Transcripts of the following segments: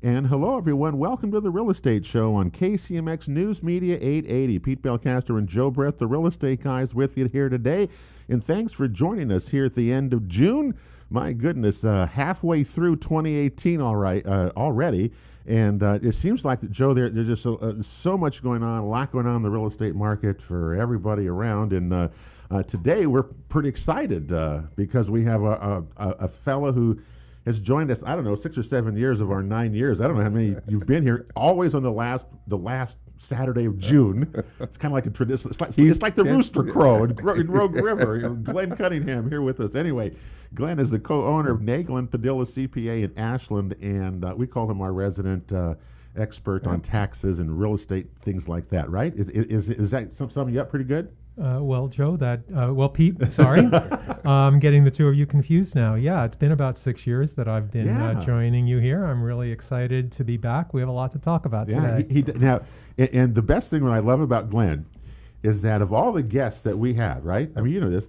And hello, everyone. Welcome to the Real Estate Show on KCMX News Media 880. Pete Belcaster and Joe Brett, the real estate guys, with you here today. And thanks for joining us here at the end of June. My goodness, halfway through 2018 already. And it seems like, Joe, there's just so much going on, a lot going on in the real estate market for everybody around. And today we're pretty excited because we have a fellow who has joined us, I don't know, 6 or 7 years of our 9 years. I don't know how many you've been here, always on the last Saturday of June. It's kind of like a tradition. It's like the rooster crow in Rogue River. Glenn Cunningham here with us. Anyway, Glenn is the co-owner of Naglin Padilla CPA in Ashland, and we call him our resident expert on taxes and real estate, things like that, right? Is that summing you up pretty good? Well, Joe, Pete, sorry. I'm getting the two of you confused now. Yeah, it's been about 6 years that I've been joining you here. I'm really excited to be back. We have a lot to talk about today. Now, and the best thing that I love about Glenn is that of all the guests that we have, right? I mean, you know this.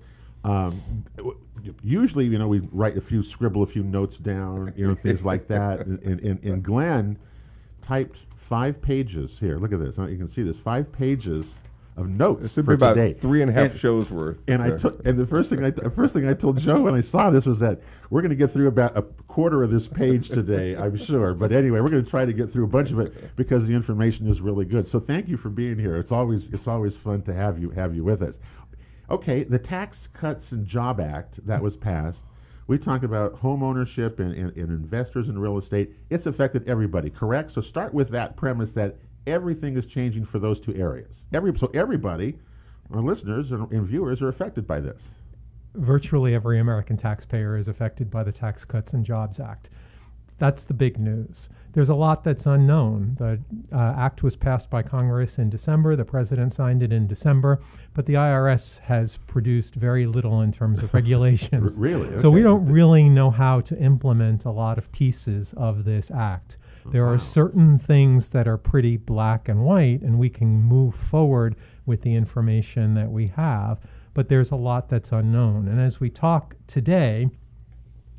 Usually, we scribble a few notes down, things like that. And Glenn typed 5 pages here. Look at this. You can see this, 5 pages of notes. This would for be about today. 3.5 shows worth. And the first thing I told Joe when I saw this was that we're going to get through about a quarter of this page today, I'm sure. But anyway, we're going to try to get through a bunch of it because the information is really good. So thank you for being here. It's always fun to have you with us. Okay, the Tax Cuts and Job Act that was passed. We talked about home ownership and investors in real estate. It's affected everybody, correct? So start with that premise that everything is changing for those two areas. So everybody, our listeners and viewers, are affected by this. Virtually every American taxpayer is affected by the Tax Cuts and Jobs Act. That's the big news. There's a lot that's unknown. The act was passed by Congress in December. The president signed it in December. But the IRS has produced very little in terms of regulations. Really? Okay. So we don't really know how to implement a lot of pieces of this act. There are certain things that are pretty black and white, and we can move forward with the information that we have, but there's a lot that's unknown. And as we talk today,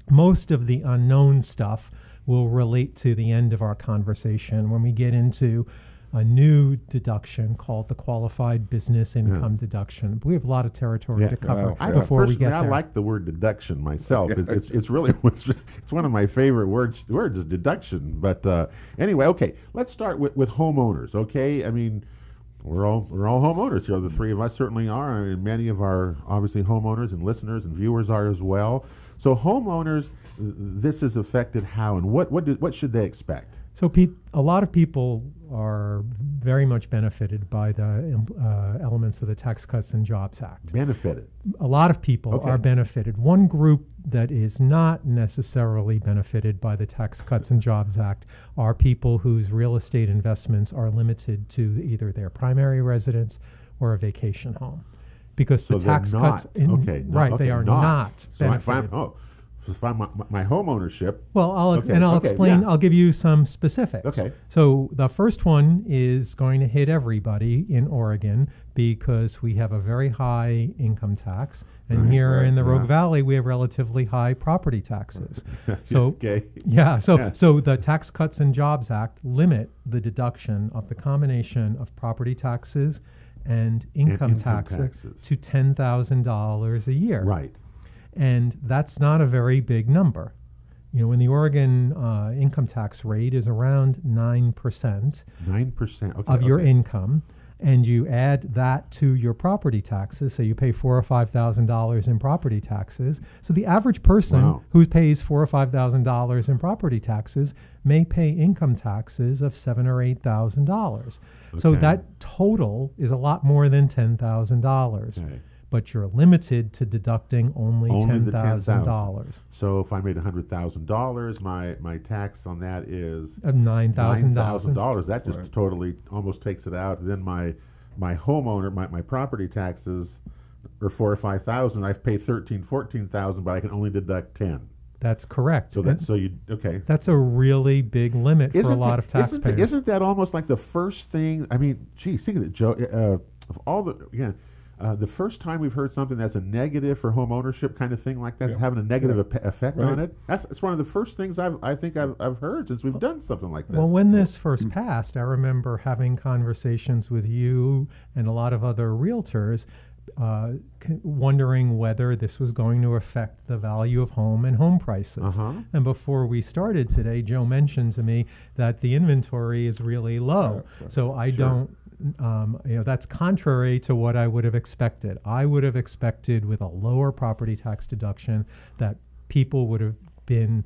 most of the unknown stuff will relate to the end of our conversation when we get into a new deduction called the Qualified Business Income Deduction. But we have a lot of territory to cover before we get there. I like the word deduction myself. It's really it's one of my favorite words is deduction. But anyway, okay, let's start with homeowners. Okay, I mean, we're all homeowners here. The three of us certainly are, and many of our obviously homeowners and listeners and viewers are as well. So homeowners, this is affected how, and what should they expect? So, Pete, a lot of people are very much benefited by the elements of the Tax Cuts and Jobs Act. Benefited? A lot of people are benefited. One group that is not necessarily benefited by the Tax Cuts and Jobs Act are people whose real estate investments are limited to either their primary residence or a vacation home. Because the tax cuts... they are not benefited. If I'm my home ownership. Well, I'll explain. Yeah. I'll give you some specifics. Okay. So the first one is going to hit everybody in Oregon because we have a very high income tax, and here in the Rogue Valley we have relatively high property taxes. So so the Tax Cuts and Jobs Act limit the deduction of the combination of property taxes and income taxes to $10,000 a year. Right. And that's not a very big number. When the Oregon income tax rate is around 9%, of your income, and you add that to your property taxes, so you pay $4,000 or $5,000 in property taxes. So the average person who pays $4,000 or $5,000 in property taxes may pay income taxes of $7,000 or $8,000. So that total is a lot more than $10,000. Okay. But you're limited to deducting only $10,000. So if I made $100,000, my tax on that is $9,000. That just totally almost takes it out. And then my homeowner, my property taxes are $4,000 or $5,000. I've paid $13,000, $14,000, but I can only deduct $10,000. That's correct. So that's a really big limit for a lot of taxpayers. Isn't that almost like the first thing? I mean, geez, think of it, Joe. Of all the The first time we've heard something that's a negative for home ownership kind of thing like that's having a negative effect on it. That's one of the first things I think I've heard since we've done something like this. Well, when this first passed, I remember having conversations with you and a lot of other realtors wondering whether this was going to affect the value of home and home prices. And before we started today, Joe mentioned to me that the inventory is really low. So I don't, that's contrary to what I would have expected. I would have expected with a lower property tax deduction that people would have been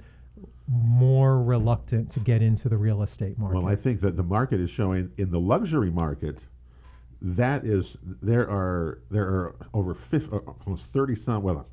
more reluctant to get into the real estate market. Well, I think that the market is showing in the luxury market, that is, there are over almost 30 some. Well,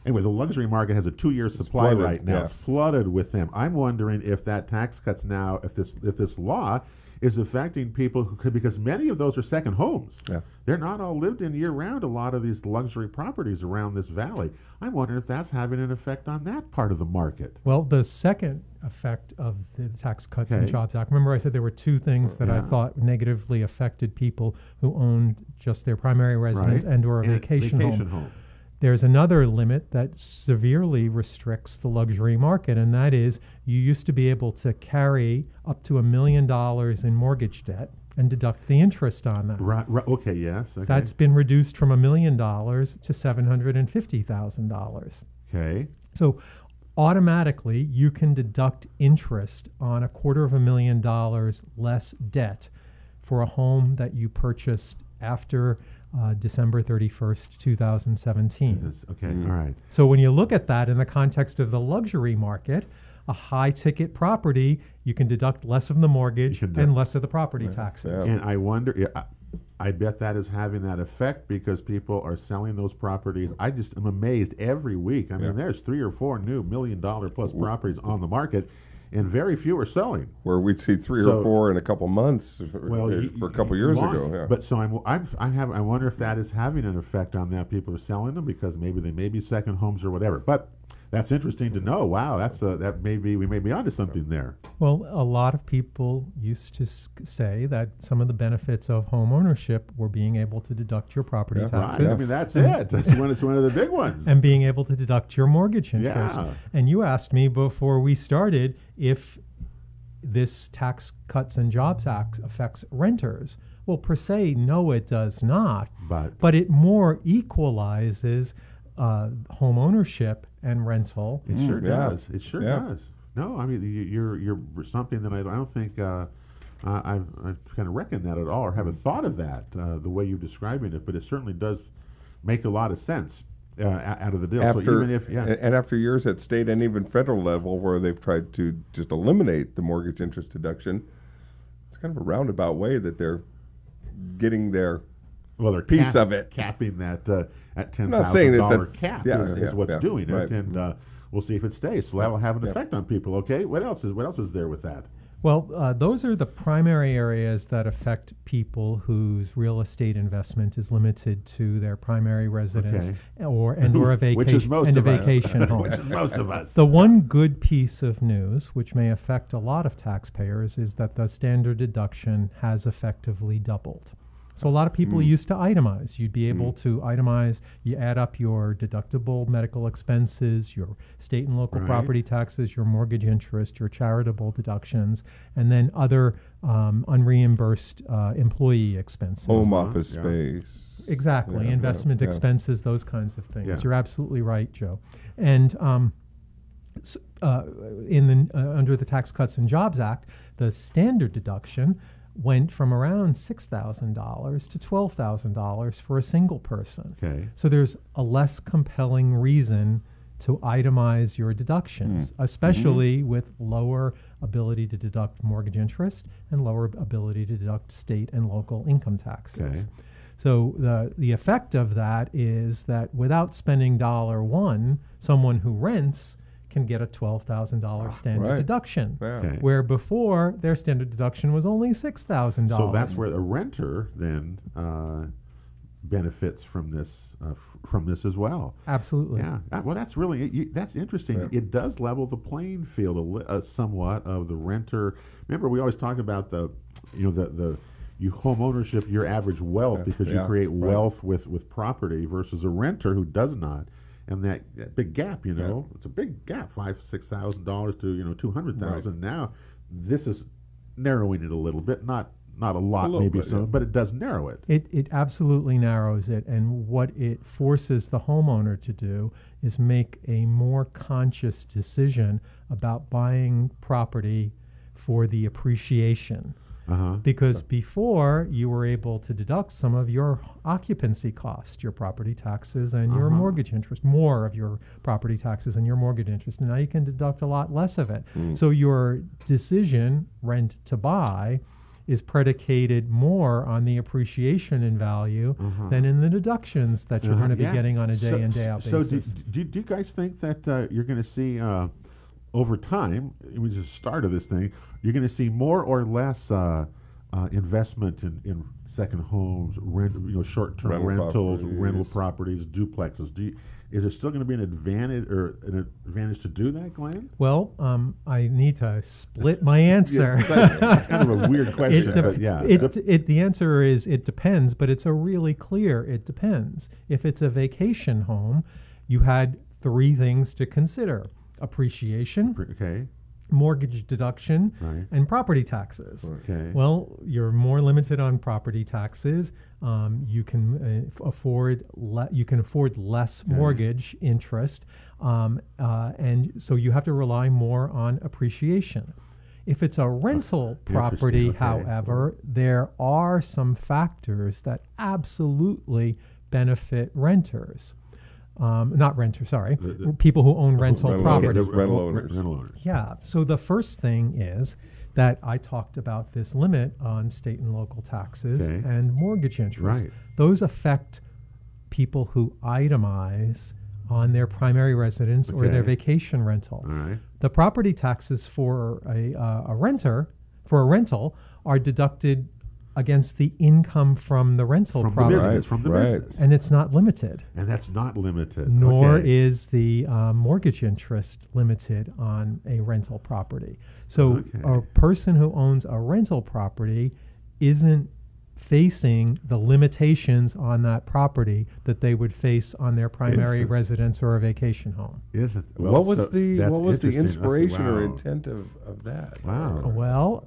anyway, the luxury market has a 2-year supply right now. It's flooded with them. I'm wondering if that tax cuts now, if this law is affecting people who could, because many of those are second homes. They're not all lived in year round. A lot of these luxury properties around this valley. I'm wondering if that's having an effect on that part of the market. Well, the second effect of the Tax Cuts and Jobs Act, remember I said there were two things that I thought negatively affected people who owned just their primary residence and/or a vacation home. There's another limit that severely restricts the luxury market, and that is you used to be able to carry up to $1 million in mortgage debt and deduct the interest on that. Okay, yes. Okay. That's been reduced from $1 million to $750,000. Okay. So automatically you can deduct interest on $250,000 less debt for a home that you purchased after December 31st, 2017. Okay, all right. So when you look at that in the context of the luxury market, a high-ticket property, you can deduct less of the mortgage and less of the property taxes. And I wonder, I bet that is having that effect because people are selling those properties. I'm amazed every week. I mean, there's 3 or 4 new $1 million plus properties on the market, and very few are selling. Where we'd see 3 or 4 in a couple months for a couple years ago. But so I wonder if that is having an effect on that. People are selling them because maybe they may be second homes or whatever. But that's interesting to know. Wow, we may be onto something there. Well, a lot of people used to say that some of the benefits of home ownership were being able to deduct your property taxes. Right. I mean, that's it. It's one of the big ones. And being able to deduct your mortgage interest. Yeah. And you asked me before we started if this Tax Cuts and Jobs Act affects renters. Well, per se, no, it does not. But it more equalizes home ownership and rental. It sure does. It sure does. No, I mean you're something that I don't think I've kind of reckoned that at all or haven't thought of that the way you're describing it. But it certainly does make a lot of sense out of the deal. So even if and after years at state and even federal level where they've tried to just eliminate the mortgage interest deduction, it's kind of a roundabout way that they're getting their piece of it, capping that at $10,000 cap is what's doing it, and we'll see if it stays. So that'll have an effect on people. Okay, what else is there with that? Well, those are the primary areas that affect people whose real estate investment is limited to their primary residence or a vacation, which is most of us. Vacation home. Which is most of us. The one good piece of news, which may affect a lot of taxpayers, is that the standard deduction has effectively doubled. So a lot of people used to itemize. You'd be able to itemize. You add up your deductible medical expenses, your state and local property taxes, your mortgage interest, your charitable deductions, and then other unreimbursed employee expenses. Home office space. Exactly. Investment expenses, those kinds of things. You're absolutely right, Joe. And under the Tax Cuts and Jobs Act, the standard deduction went from around $6,000 to $12,000 for a single person. Okay. So there's a less compelling reason to itemize your deductions, especially with lower ability to deduct mortgage interest and lower ability to deduct state and local income taxes. Okay. So the effect of that is that without spending $1, someone who rents can get a $12,000 standard deduction, where before their standard deduction was only $6,000. So that's where the renter then benefits from this as well. Absolutely. Yeah. Well, that's really that's interesting. Yeah. It does level the playing field somewhat of the renter. Remember, we always talk about the home ownership your average wealth because you create wealth with property versus a renter who does not. And that big gap, it's a big gap, $5,000-$6,000 to $200,000. Now, this is narrowing it a little bit, not a lot, maybe so, but it does narrow it. It absolutely narrows it, and what it forces the homeowner to do is make a more conscious decision about buying property for the appreciation. Because before you were able to deduct some of your occupancy costs, your property taxes and your mortgage interest, more of your property taxes and your mortgage interest, and now you can deduct a lot less of it. So your decision, rent to buy, is predicated more on the appreciation in value than in the deductions that you're going to be getting on a day in, day out basis. So do you guys think that you're going to see over time, we just started this thing, you're going to see more or less investment in second homes, short-term rentals, rental properties, duplexes? Is there still going to be an advantage to do that, Glenn? Well, I need to split my answer. That's kind of a weird question, but yeah. The answer is it depends, but it's a really clear it depends. If it's a vacation home, you had three things to consider: appreciation, mortgage deduction, and property taxes. Well, you're more limited on property taxes. You can afford less mortgage interest, and so you have to rely more on appreciation. If it's a rental property, however, there are some factors that absolutely benefit renters. Not renters, sorry. People who own rental property. Rental owners. Yeah. So the first thing is that I talked about this limit on state and local taxes and mortgage interest. Those affect people who itemize on their primary residence or their vacation rental. The property taxes for a rental are deducted against the income from the rental property. From the business. And it's not limited. And that's not limited. Nor is the mortgage interest limited on a rental property. So a person who owns a rental property isn't facing the limitations on that property that they would face on their primary residence or a vacation home. Well, what was the inspiration or intent of that? Well,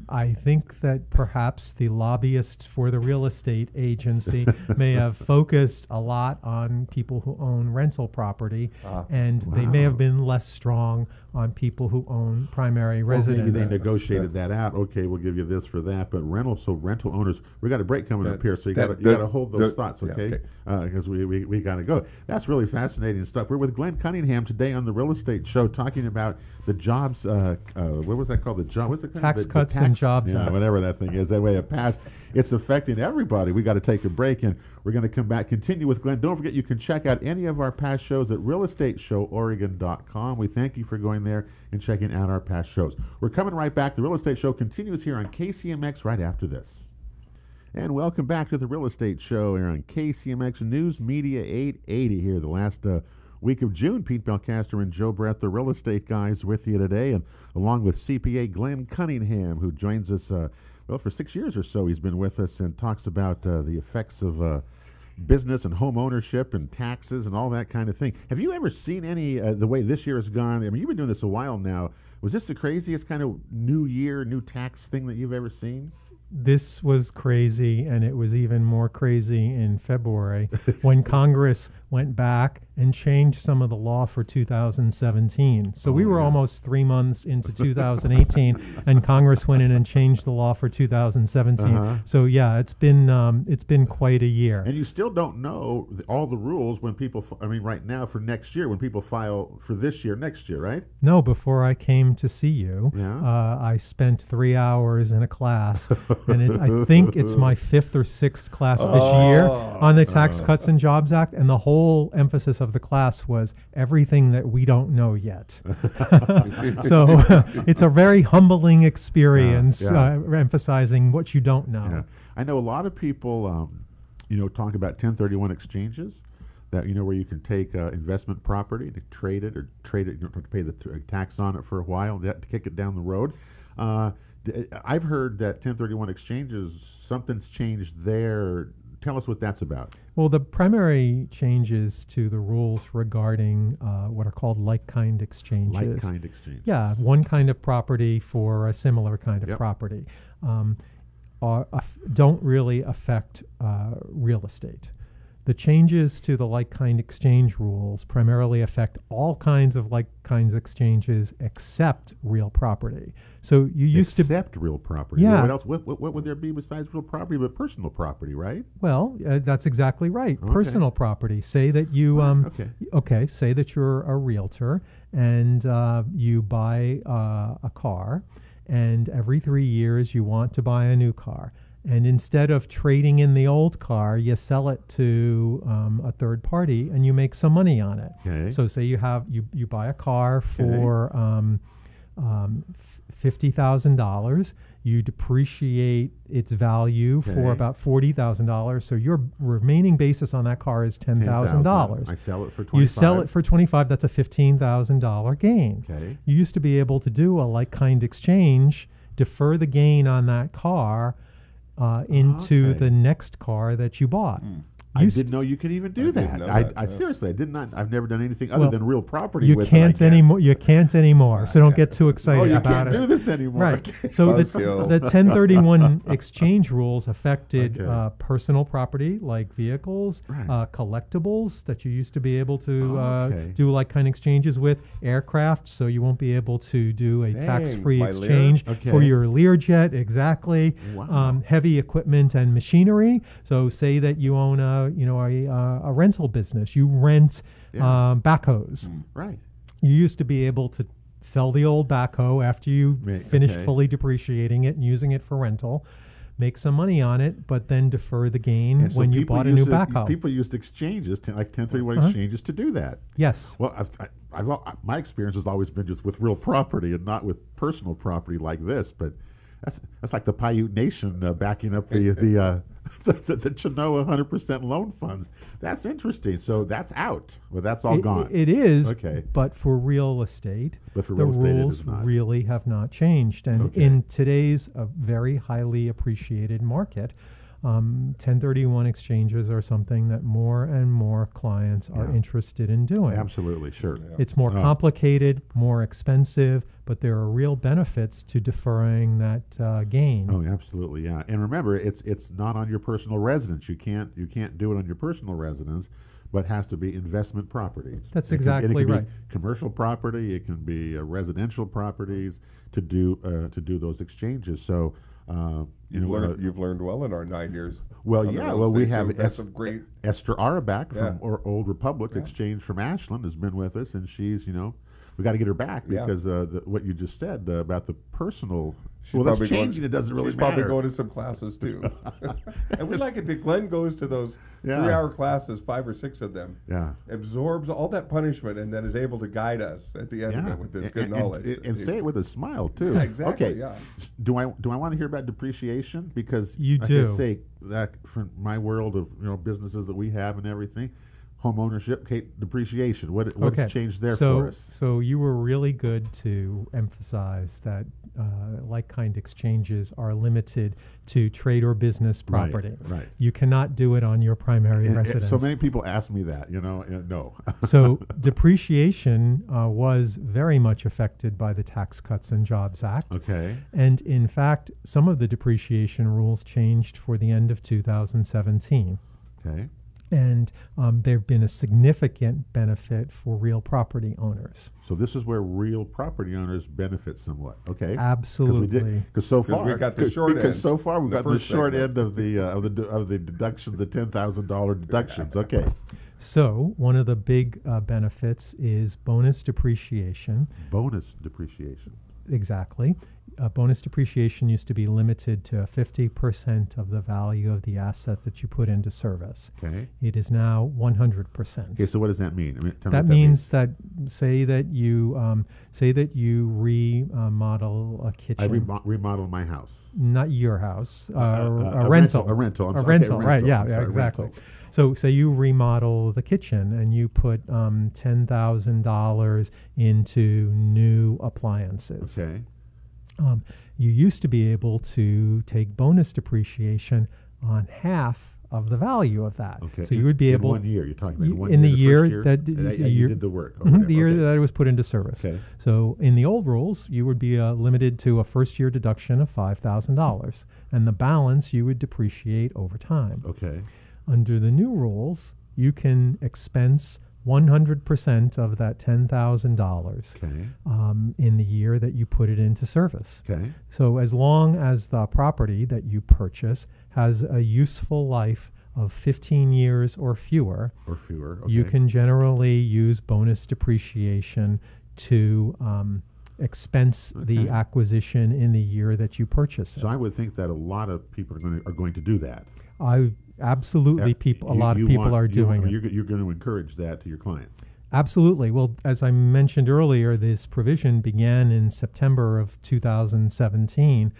I think that perhaps the lobbyists for the real estate agency may have focused a lot on people who own rental property, and they may have been less strong on people who own primary residence. Maybe they negotiated that out. Okay, we'll give you this for that. But rental owners, we got a break coming up here, so you got to hold those thoughts, okay? Because we got to go. That's really fascinating stuff. We're with Glenn Cunningham today on the Real Estate Show, talking about the jobs. What was that called? What's it called? Tax Cuts and Jobs Act. Whatever that thing is. That way it passed. It's affecting everybody. We got to take a break, and we're going to come back, continue with Glenn. Don't forget, you can check out any of our past shows at realestateshoworegon.com. We thank you for going there and checking out our past shows. We're coming right back. The Real Estate Show continues here on KCMX right after this. And welcome back to the Real Estate Show here on KCMX News Media 880 here the last week of June. Pete Belcaster and Joe Brett, the real estate guys, with you today, and along with CPA Glenn Cunningham, who joins us for 6 years or so. He's been with us and talks about the effects of business and home ownership and taxes and all that kind of thing. Have you ever seen any, the way this year has gone? I mean, you've been doing this a while now. Was this the craziest kind of new year, new tax thing that you've ever seen? This was crazy, and it was even more crazy in February when Congress went back and changed some of the law for 2017. So we were almost 3 months into 2018, and Congress went in and changed the law for 2017. So yeah, it's been quite a year. And you still don't know all the rules when people. Right now for next year, when people file for this year, next year, right? No, before I came to see you, I spent 3 hours in a class. And I think it's my 5th or 6th class this year on the Tax Cuts and Jobs Act, and the whole emphasis of the class was everything that we don't know yet. So it's a very humbling experience, emphasizing what you don't know. Yeah. I know a lot of people, talk about 1031 exchanges, that where you can take investment property to trade it, you don't have to pay the tax on it for a while, to kick it down the road. I've heard that 1031 exchanges, something's changed there. Tell us what that's about. Well, the primary changes to the rules regarding what are called like-kind exchanges. Like-kind exchanges. Yeah, one kind of property for a similar kind of property don't really affect real estate. The changes to the like-kind exchange rules primarily affect all kinds of like-kinds exchanges except real property. So you used to accept real property. Yeah. What else? What would there be besides real property, but personal property, right? Well, that's exactly right. Okay. Personal property. Say that you Okay. Say that you're a realtor and you buy a car, and every 3 years you want to buy a new car. And instead of trading in the old car, you sell it to a third party, and you make some money on it. Okay. So, say you buy a car for $50,000. You depreciate its value for about $40,000. So your remaining basis on that car is $10,000. I sell it for $25. You sell it for $25. That's a $15,000 gain. Okay. You used to be able to do a like-kind exchange, defer the gain on that car into the next car that you bought. I didn't know you could even do that. I seriously, I did not. I've never done anything other than real property. You with can't it, anymore. You can't anymore. So don't get too excited about it. Oh, you can't do this anymore. Right. Okay. So the 1031 exchange rules affected personal property like vehicles, collectibles that you used to be able to do like kind of exchanges with, aircraft. So you won't be able to do a tax-free exchange for your Learjet. Exactly. Wow. Heavy equipment and machinery. So say that you own a rental business. You rent backhoes. Right. You used to be able to sell the old backhoe after you finished fully depreciating it and using it for rental, make some money on it, but then defer the gain when you bought a new backhoe. People used exchanges, like 1031 exchanges, to do that. Yes. Well, my experience has always been just with real property and not with personal property like this, but that's like the Paiute Nation backing up the Chinoa 100% loan funds. That's interesting. So that's out. Well, that's all gone. It is. Okay. But for real estate, the rules really have not changed. And in today's very highly appreciated market, 1031 exchanges are something that more and more clients are interested in doing. Absolutely, sure. Yeah. It's more complicated, more expensive, but there are real benefits to deferring that gain. Oh, absolutely, yeah. And remember, it's not on your personal residence. You can't do it on your personal residence, but has to be investment properties. That's exactly right. It can be commercial property. It can be residential properties to do those exchanges. So. You've learned well in our 9 years. Well, yeah. Well, we have great. Esther Arabak from Old Republic Exchange from Ashland has been with us, and she's we got to get her back because what you just said about the personal. That's changing. It doesn't really matter. She's probably going to some classes too. And we like it that Glenn goes to those 3-hour classes, 5 or 6 of them. Yeah. Absorbs all that punishment and then is able to guide us at the end of it with this good knowledge. And say it with a smile too. Yeah, exactly. Okay. Yeah. Do I want to hear about depreciation? Because you do. I say that from my world of businesses that we have and everything. Home ownership, depreciation. What's changed there for us? So you were really good to emphasize that like-kind exchanges are limited to trade or business property. Right. You cannot do it on your primary residence. So many people ask me that, no. So depreciation was very much affected by the Tax Cuts and Jobs Act. Okay. And in fact, some of the depreciation rules changed for the end of 2017. Okay. And there have been a significant benefit for real property owners. So this is where real property owners benefit somewhat. Okay, absolutely. Because so far we got the short end. Because so far we've got the short end of the deductions, the $10,000 deductions. Okay. So one of the big benefits is bonus depreciation. Bonus depreciation. Exactly. Bonus depreciation used to be limited to 50% of the value of the asset that you put into service. Okay. It is now 100%. Okay, so what does that mean? That means that say that you remodel a kitchen. I remodel my house. Not your house. A rental. A rental. Right. Yeah. Exactly. Rental. So say you remodel the kitchen and you put $10,000 into new appliances. Okay. You used to be able to take bonus depreciation on half of the value of that. Okay. So you would be able 1 year. You're talking about in the year year that you did the work. The year that it was put into service. Okay. So in the old rules, you would be limited to a first year deduction of $5,000, and the balance you would depreciate over time. Okay. Under the new rules, you can expense 100% of that $10,000 in the year that you put it into service. Okay. So as long as the property that you purchase has a useful life of 15 years or fewer, you can generally use bonus depreciation to expense the acquisition in the year that you purchase it. So I would think that a lot of people are going to do that. Absolutely, a lot of people are doing it. You're going to encourage that to your clients. Absolutely. Well, as I mentioned earlier, this provision began in September of 2017.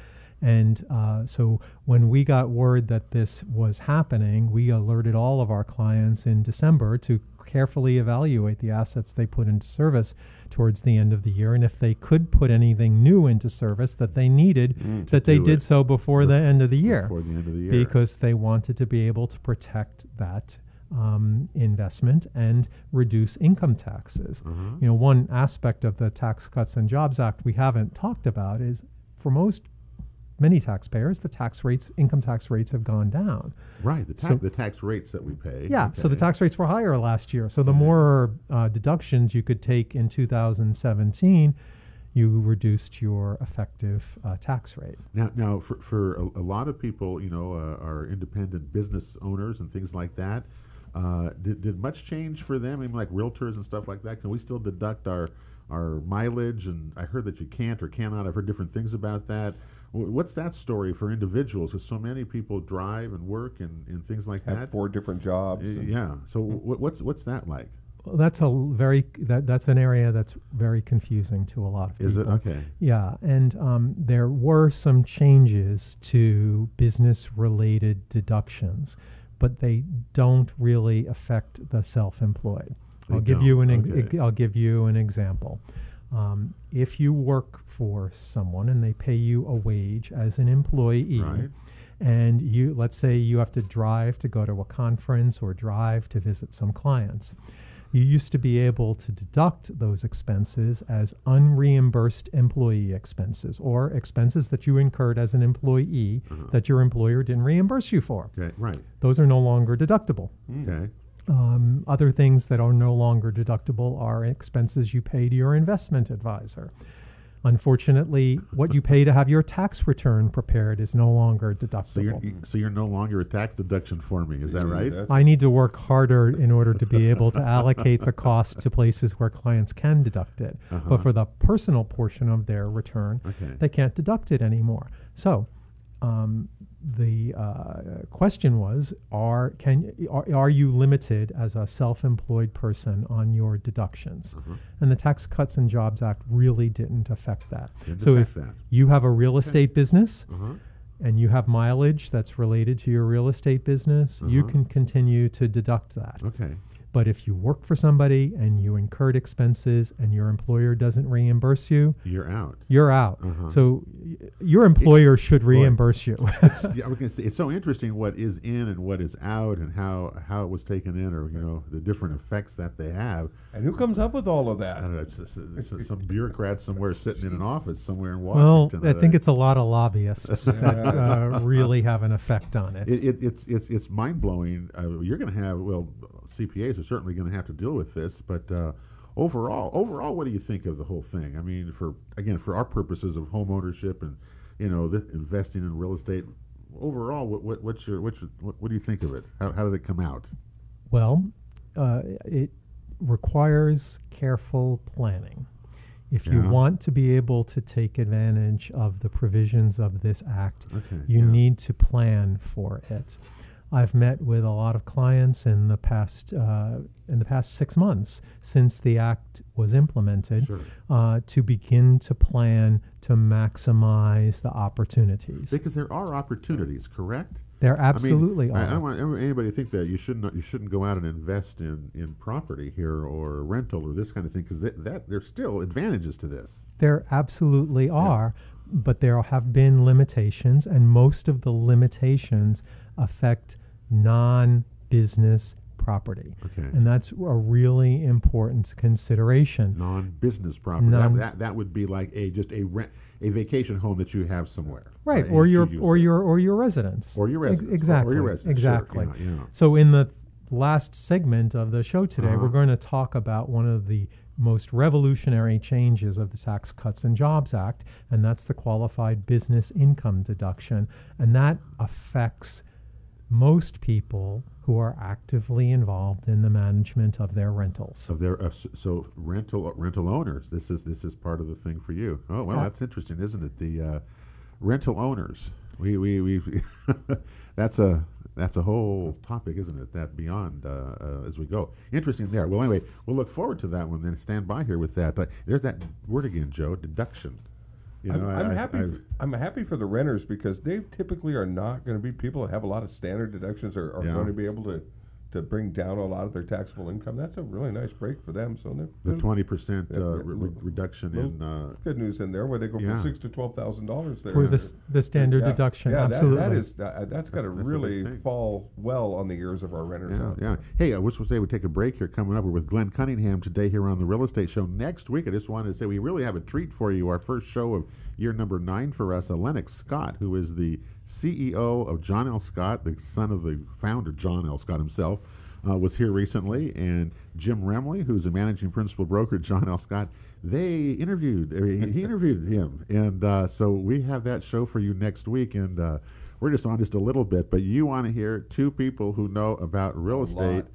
And so when we got word that this was happening, we alerted all of our clients in December to carefully evaluate the assets they put into service towards the end of the year. And if they could put anything new into service that they needed, that they did so before the end of the year. Before the end of the year. Because they wanted to be able to protect that investment and reduce income taxes. You know, one aspect of the Tax Cuts and Jobs Act we haven't talked about is for many taxpayers, income tax rates have gone down. Right, the tax rates that we pay. Yeah, so the tax rates were higher last year. So the more deductions you could take in 2017, you reduced your effective tax rate. Now, for a lot of people, you know, are independent business owners and things like that. Did much change for them? I mean, like realtors and stuff like that. Can we still deduct our mileage? And I heard that you can't or cannot. I've heard different things about that. What's that story for individuals? Because so many people drive and work and things like that. Have 4 different jobs. Yeah. So what's that like? Well, that's that's an area that's very confusing to a lot of people. Is it? Okay. Yeah, and there were some changes to business-related deductions, but they don't really affect the self-employed. I'll give you an example. If you work for someone and they pay you a wage as an employee, and let's say you have to drive to go to a conference or drive to visit some clients, you used to be able to deduct those expenses as unreimbursed employee expenses or expenses that you incurred as an employee that your employer didn't reimburse you for. Okay, right. Those are no longer deductible. Okay. Other things that are no longer deductible are expenses you pay to your investment advisor. Unfortunately, what you pay to have your tax return prepared is no longer deductible. So you're no longer a tax deduction for me, is that right? I need to work harder in order to be able to allocate the cost to places where clients can deduct it. But for the personal portion of their return, they can't deduct it anymore. So the question was, are you limited as a self-employed person on your deductions? And the Tax Cuts and Jobs Act really didn't affect that. If you have a real estate business and you have mileage that's related to your real estate business, you can continue to deduct that. Okay. But if you work for somebody and you incurred expenses and your employer doesn't reimburse you, you're out. You're out. So your employer should reimburse you. I was going to say, it's so interesting what is in and what is out and how it was taken in, or the different effects that they have. And who comes up with all of that? I don't know. It's some bureaucrat somewhere sitting in an office somewhere in Washington. Well, I think it's a lot of lobbyists that really have an effect on it. It's mind blowing. You're going to have CPAs are certainly going to have to deal with this, but overall, what do you think of the whole thing? I mean, for our purposes of home ownership and investing in real estate, overall, what do you think of it? How did it come out? Well, it requires careful planning. If you want to be able to take advantage of the provisions of this act, you need to plan for it. I've met with a lot of clients in the past 6 months since the act was implemented to begin to plan to maximize the opportunities. Because there are opportunities, correct? There absolutely are. I don't want anybody to think that you shouldn't go out and invest in property here or rental or this kind of thing, because there's still advantages to this. There absolutely are. but there have been limitations, and most of the limitations affect non-business property. Okay. And that's a really important consideration. Non-business property. That would be like a vacation home that you have somewhere. Right, or your residence. Or your residence. Exactly. Or your residence. Exactly. Sure. Yeah. So in the last segment of the show today, Uh-huh. we're going to talk about one of the most revolutionary changes of the Tax Cuts and Jobs Act, and that's the qualified business income deduction. And that affects most people who are actively involved in the management of their rentals. So rental owners. This is part of the thing for you. Oh well, that's interesting, isn't it? The rental owners. We that's a whole topic, isn't it? That beyond as we go. Interesting there. Well, anyway, we'll look forward to that one. Then stand by here with that. There's that word again, Joe. Deduction. You know, I'm happy for the renters because they typically are not going to be people that have a lot of standard deductions or are going to be able to bring down a lot of their taxable income. That's a really nice break for them. So the 20% reduction in good news in there where they go from $6,000 to $12,000 there for the standard deduction. Yeah, absolutely. That's got to really fall well on the ears of our renters. Yeah. Hey, I wish we would take a break here. Coming up, we're with Glenn Cunningham today here on the Real Estate Show. Next week, I just wanted to say we really have a treat for you. Our first show of year number 9 for us. Lennox Scott, who is the CEO of John L. Scott, the son of the founder, John L. Scott himself, was here recently, and Jim Remley, who's a managing principal broker at John L. Scott, he interviewed him, and so we have that show for you next week, and we're just on just a little bit, but you want to hear two people who know about real estate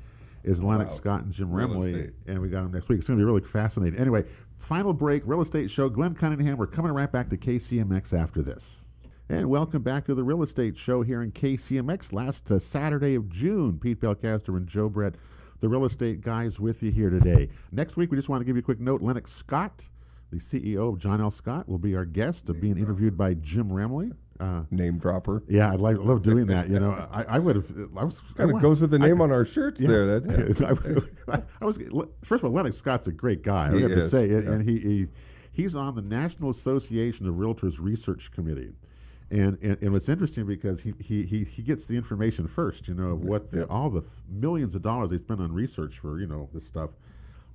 is Lennox Scott and Jim Remley, and we got them next week. It's going to be really fascinating. Anyway, final break, Real Estate Show, Glenn Cunningham. We're coming right back to KCMX after this. And welcome back to the Real Estate Show here in KCMX. Last Saturday of June, Pete Belcaster and Joe Brett, the real estate guys, with you here today. Next week, we just want to give you a quick note. Lennox Scott, the CEO of John L. Scott, will be our guest, being interviewed by Jim Remley. Name dropper. Yeah, I love doing that. You know, I would have. Kind of goes with the name on our shirts there. I was first of all, Lennox Scott's a great guy. I have to say, and he's on the National Association of Realtors Research Committee. And what's interesting because he gets the information first, you know, of what all the millions of dollars they spend on research for, you know, this stuff.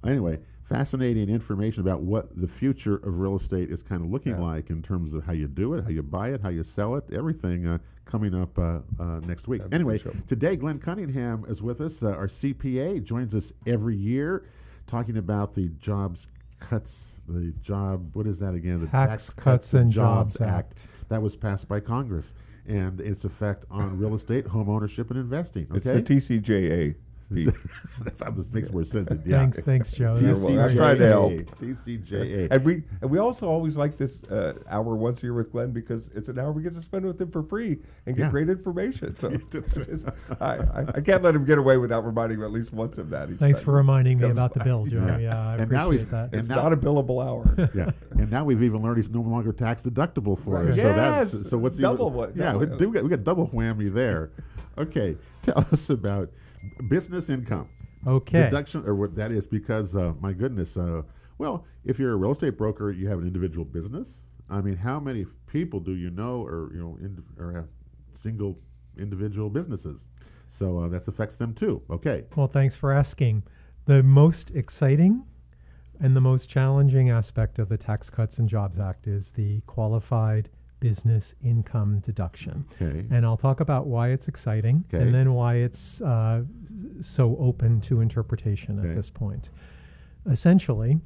Anyway, fascinating information about what the future of real estate is kind of looking like in terms of how you do it, how you buy it, how you sell it, everything coming up next week. Anyway, today Glenn Cunningham is with us. Our CPA joins us every year talking about the what is that again? The Tax Cuts and Jobs Act. That was passed by Congress, and its effect on real estate, home ownership, and investing. Okay? It's the TCJA. This makes more sense. Thanks, Joe. I tried to help. TCJA. And we also always like this hour once a year with Glenn because it's an hour we get to spend with him for free and get great information. So I can't let him get away without reminding him at least once of that. Thanks for reminding me about the bill, Joe. I appreciate that. It's not a billable hour. And now we've even learned he's no longer tax deductible for us. Yes. So what's double? We got double whammy there. Okay, tell us about business income. Okay. Deduction, or what that is, because my goodness, well, if you're a real estate broker, you have an individual business. I mean, how many people do you know, or or have single individual businesses? So that affects them too. Okay. Well, thanks for asking. The most exciting and the most challenging aspect of the Tax Cuts and Jobs Act is the qualified business income deduction. Okay. And I'll talk about why it's exciting and then why it's so open to interpretation at this point. Essentially,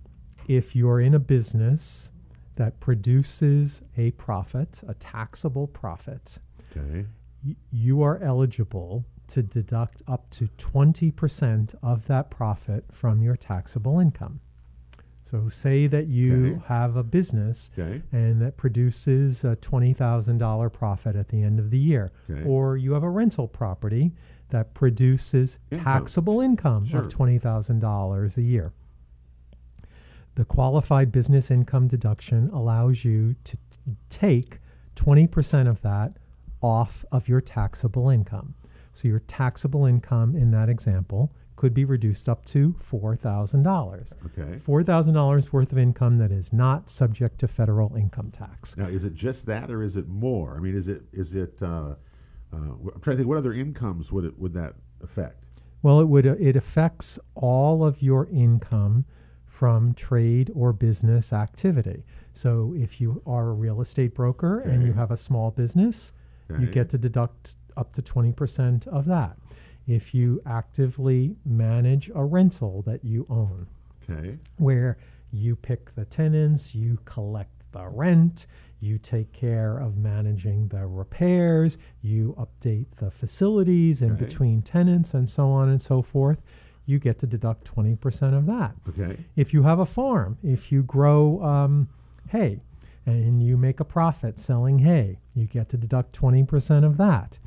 if you're in a business that produces a profit, a taxable profit, you are eligible to deduct up to 20% of that profit from your taxable income. So say that you have a business and that produces a $20,000 profit at the end of the year. Or you have a rental property that produces taxable income of $20,000 a year. The qualified business income deduction allows you to take 20% of that off of your taxable income. So your taxable income in that example could be reduced up to $4,000. Okay. $4,000 worth of income that is not subject to federal income tax. Now, is it just that, or is it more? I mean, is it? I'm trying to think. What other incomes would that affect? Well, it affects all of your income from trade or business activity. So if you are a real estate broker and you have a small business, you get to deduct up to 20% of that. If you actively manage a rental that you own, where you pick the tenants, you collect the rent, you take care of managing the repairs, you update the facilities in between tenants and so on and so forth, you get to deduct 20% of that. If you have a farm, if you grow hay and you make a profit selling hay, you get to deduct 20% of that.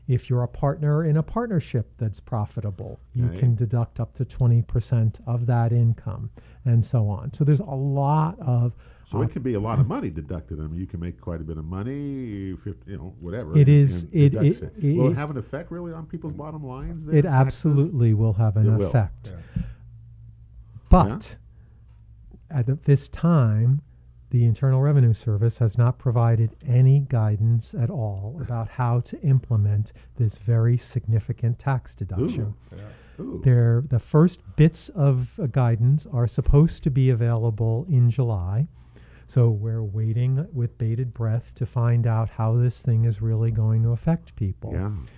If you're a partner in a partnership that's profitable, you can deduct up to 20% of that income, and so on. So there's a lot of... So it can be a lot of money deducted. I mean, you can make quite a bit of money, whatever. It is. Will it have an effect really on people's bottom lines? It absolutely will have an effect. But at this time, the Internal Revenue Service has not provided any guidance at all about how to implement this very significant tax deduction. The first bits of guidance are supposed to be available in July. So we're waiting with bated breath to find out how this thing is really going to affect people.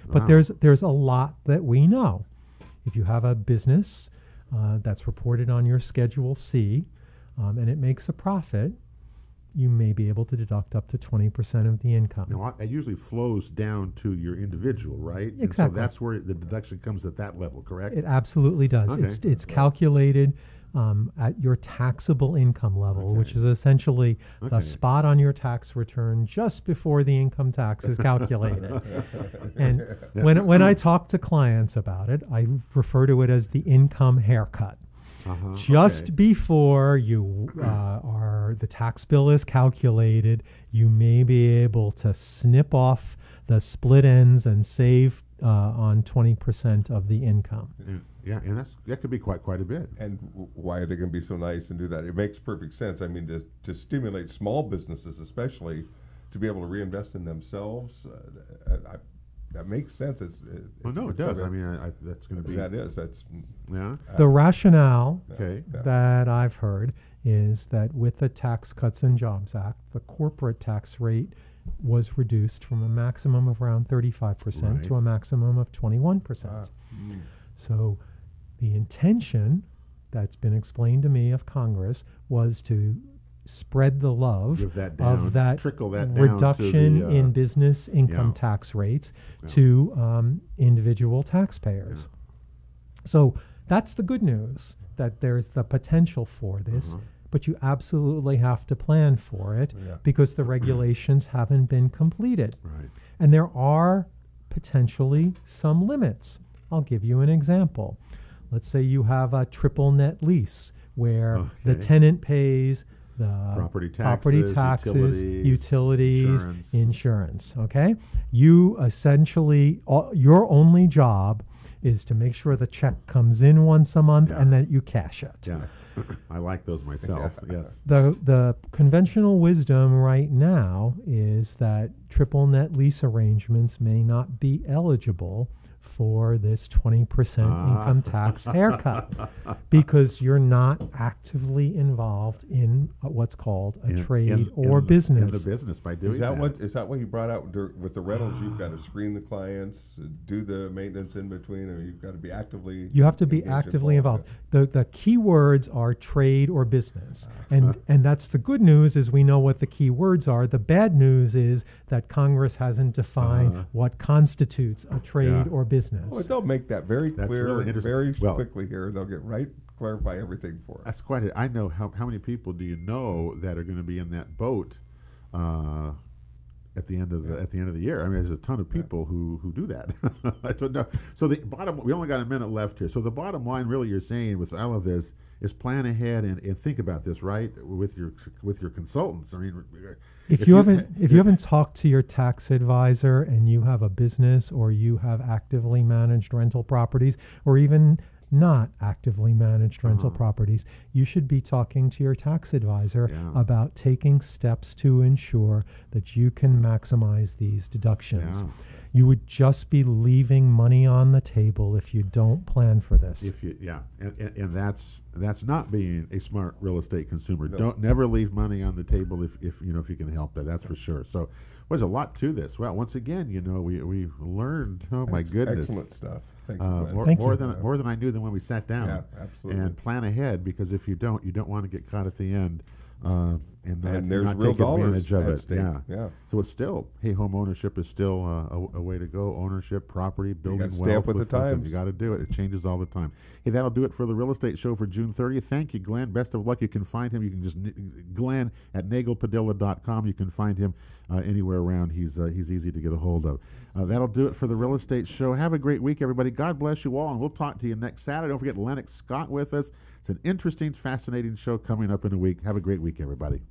But there's a lot that we know. If you have a business that's reported on your Schedule C and it makes a profit, you may be able to deduct up to 20% of the income. Now, it usually flows down to your individual, right? Exactly. And so that's where the deduction comes at that level, correct? It absolutely does. It's calculated at your taxable income level, which is essentially the spot on your tax return just before the income tax is calculated. And when I talk to clients about it, I refer to it as the income haircut. Just before you the tax bill is calculated, you may be able to snip off the split ends and save on 20% of the income. And that could be quite a bit. And why are they going to be so nice and do that? It makes perfect sense. I mean, to stimulate small businesses, especially, to be able to reinvest in themselves. That makes sense. It does. I mean, that's going to be... That's... The rationale that I've heard is that with the Tax Cuts and Jobs Act, the corporate tax rate was reduced from a maximum of around 35% to a maximum of 21%. So the intention that's been explained to me of Congress was to spread the love of that reduction in business income tax rates to individual taxpayers. So that's the good news, that there's the potential for this, but you absolutely have to plan for it because the regulations haven't been completed. And there are potentially some limits. I'll give you an example. Let's say you have a triple net lease where the tenant pays the property taxes, utilities, insurance. You essentially, your only job is to make sure the check comes in once a month and that you cash it. I like those myself. The conventional wisdom right now is that triple net lease arrangements may not be eligible for this 20% income tax haircut because you're not actively involved in what's called a trade or business. In the business by doing that. Is that what you brought out with the rentals? You've got to screen the clients, do the maintenance in between, or you've got to be actively... You have to be actively involved. The key words are trade or business. And that's the good news is we know what the key words are. The bad news is that Congress hasn't defined what constitutes a trade or business. Well, they'll make that very clear very quickly here. They'll get clarify everything for us. That's quite it. I know how many people do you know that are going to be in that boat at the end of the year? I mean, there's a ton of people who do that. I don't know. So we only got a minute left here. So the bottom line, really, you're saying with all of this is plan ahead and think about this, right? With your consultants. I mean, if you haven't talked to your tax advisor and you have a business or you have actively managed rental properties or even not actively managed rental properties, you should be talking to your tax advisor about taking steps to ensure that you can maximize these deductions. You would just be leaving money on the table if you don't plan for this. And that's not being a smart real estate consumer. Don't never leave money on the table if you can help that. That's for sure. So there's a lot to this. Well, once again, we've learned. Oh my goodness, excellent stuff. Thank you, more than I knew when we sat down. Yeah, absolutely. And plan ahead, because if you don't want to get caught at the end. And there's not real take advantage of it. Yeah. So it's still, home ownership is still a way to go. Ownership, property, building wealth. Stay up with the times. You got to do it. It changes all the time. Hey, that'll do it for the Real Estate Show for June 30th. Thank you, Glenn. Best of luck. You can find him. You can just Glenn at nagelpadilla.com. You can find him anywhere around. He's easy to get a hold of. That'll do it for the Real Estate Show. Have a great week, everybody. God bless you all, and we'll talk to you next Saturday. Don't forget Lennox Scott with us. It's an interesting, fascinating show coming up in a week. Have a great week, everybody.